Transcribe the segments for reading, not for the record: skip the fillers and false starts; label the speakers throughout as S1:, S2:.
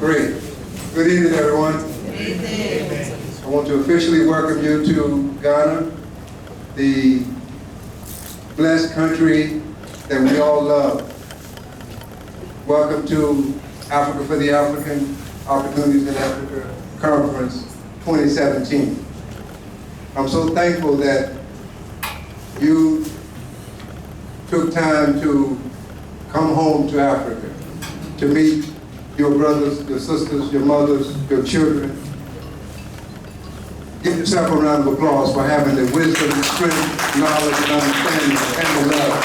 S1: Great. Good evening, everyone.
S2: Good evening.
S1: I want to officially welcome you to Ghana, the blessed country that we all love. Welcome to Africa for the African, Opportunities in Africa Conference 2017. I'm so thankful that you took time to come home to Africa, to meet your brothers, your sisters, your mothers, your children. Give yourself a round of applause for having the wisdom, strength, knowledge, and understanding, and the love.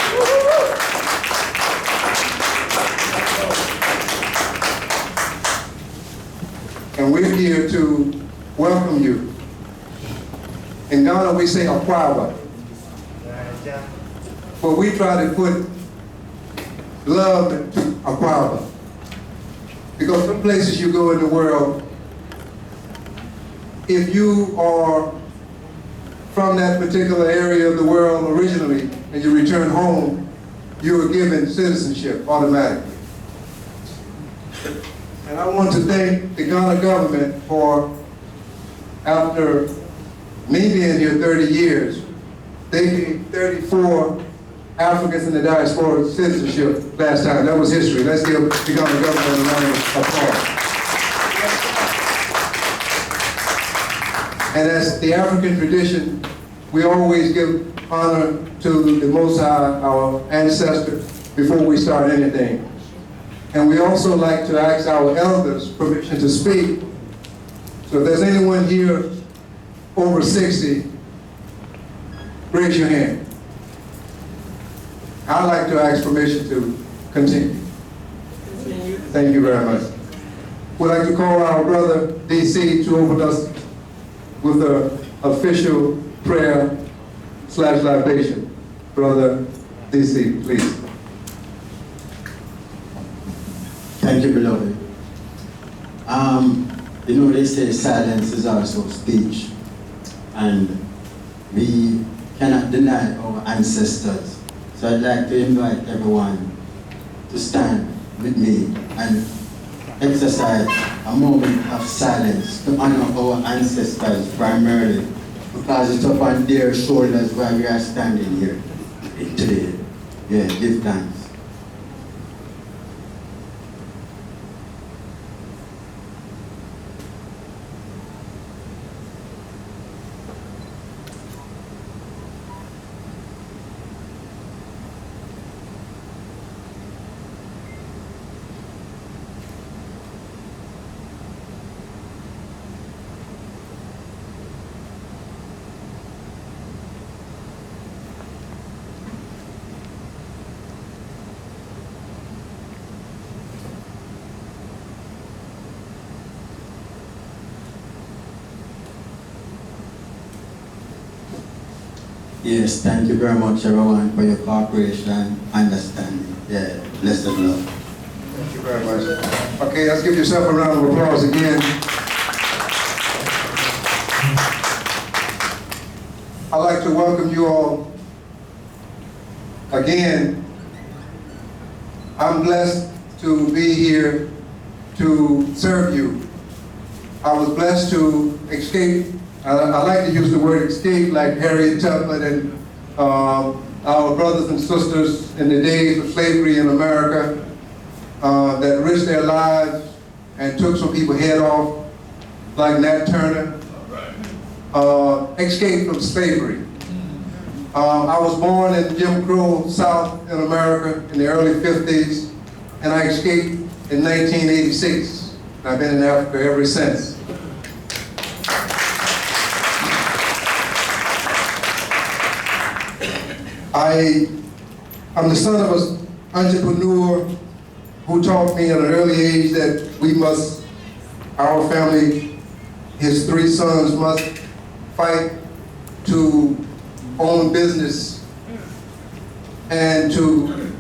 S1: And we're here to welcome you. In Ghana, we say akwawa. But we try to put love into akwawa. Because some places you go in the world, if you are from that particular area of the world originally and you return home, you are given citizenship automatically. And I want to thank the Ghana government for, after me being here 30 years, they gave 34 Africans in the diaspora citizenship last time. That was history. Let's give the Ghana government a round of applause. And as the African tradition, we always give honor to the Most High, our ancestor, before we start anything. And we also like to ask our elders permission to speak. So if there's anyone here over 60, raise your hand. I'd like to ask permission to continue. Thank you very much. We'd like to call our brother DC to open us with an official prayer / libation. Brother DC, please.
S3: Thank you, beloved. You know, they say silence is also speech, and we cannot deny our ancestors. So I'd like to invite everyone to stand with me and exercise a moment of silence to honor our ancestors primarily, because it's upon their shoulders why we are standing here today. Yeah, give thanks. Yes, thank you very much, everyone, for your cooperation and understanding. Yeah, blessed love.
S1: Thank you very much. Okay, let's give yourself a round of applause again. I'd like to welcome you all again. I'm blessed to be here to serve you. I was blessed to escape. I like to use the word escape, like Harriet Tubman and our brothers and sisters in the days of slavery in America that risked their lives and took some people's head off, like Nat Turner. Escape from slavery. I was born in Jim Crow South in America in the early 50s, and I escaped in 1986. I've been in Africa ever since. I'm the son of an entrepreneur who taught me at an early age that we must, our family, his 3 sons must fight to own business and to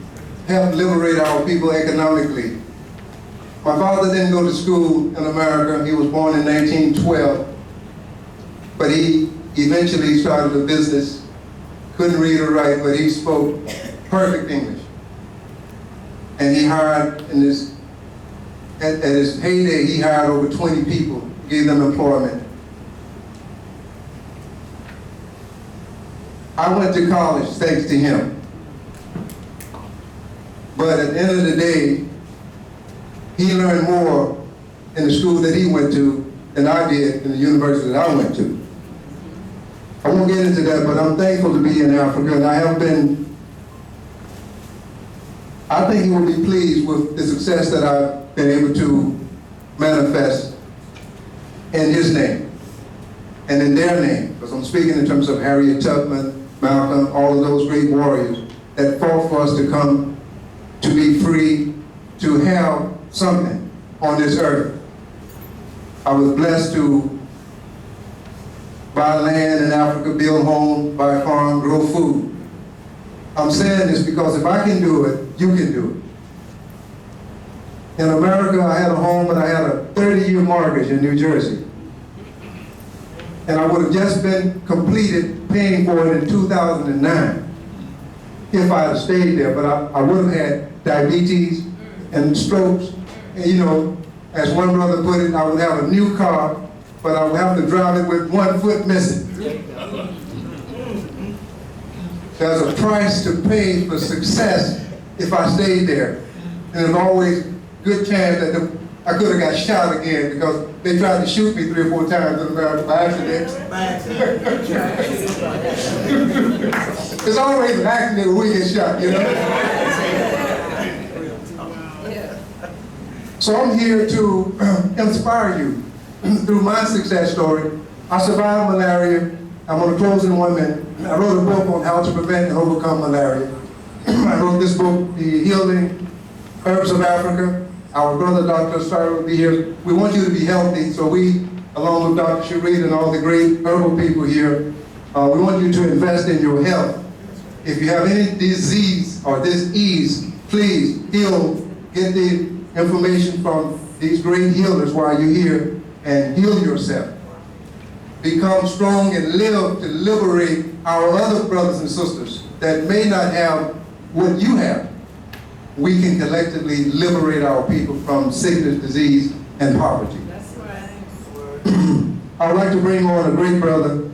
S1: help liberate our people economically. My father didn't go to school in America. He was born in 1912, but he eventually started a business. Couldn't read or write, but he spoke perfect English. And he hired in his at his heyday, he hired over 20 people, gave them employment. I went to college thanks to him. But at the end of the day, he learned more in the school that he went to than I did in the university that I went to. I won't get into that, but I'm thankful to be in Africa, and I think he will be pleased with the success that I've been able to manifest in his name and in their name, because I'm speaking in terms of Harriet Tubman, Malcolm, all of those great warriors that fought for us to come to be free, to have something on this earth. I was blessed to buy land in Africa, build homes, buy a farm, grow food. I'm saying this because if I can do it, you can do it. In America, I had a home, but I had a 30-year mortgage in New Jersey. And I would have just been completed paying for it in 2009 if I had stayed there, but I would have had diabetes and strokes. And, you know, as one brother put it, I would have a new car, but I would have to drive it with one foot missing. There's a price to pay for success if I stayed there. And there's always good chance that I could have got shot again because they tried to shoot me 3 or 4 times in America by accident. There's always an accident when we get shot, you know? So I'm here to inspire you through my success story. I survived malaria. I'm going to close in 1 minute. I wrote a book on how to prevent and overcome malaria. I wrote this book, The Healing Herbs of Africa. Our brother, Dr. Starr, will be here. We want you to be healthy, so we, along with Dr. Sharif and all the great herbal people here, we want you to invest in your health. If you have any disease or disease, please heal, get the information from these great healers while you're here and heal yourself. Become strong and live to liberate our other brothers and sisters that may not have what you have. We can collectively liberate our people from sickness, disease, and poverty. That's right. I'd like to bring on a great brother,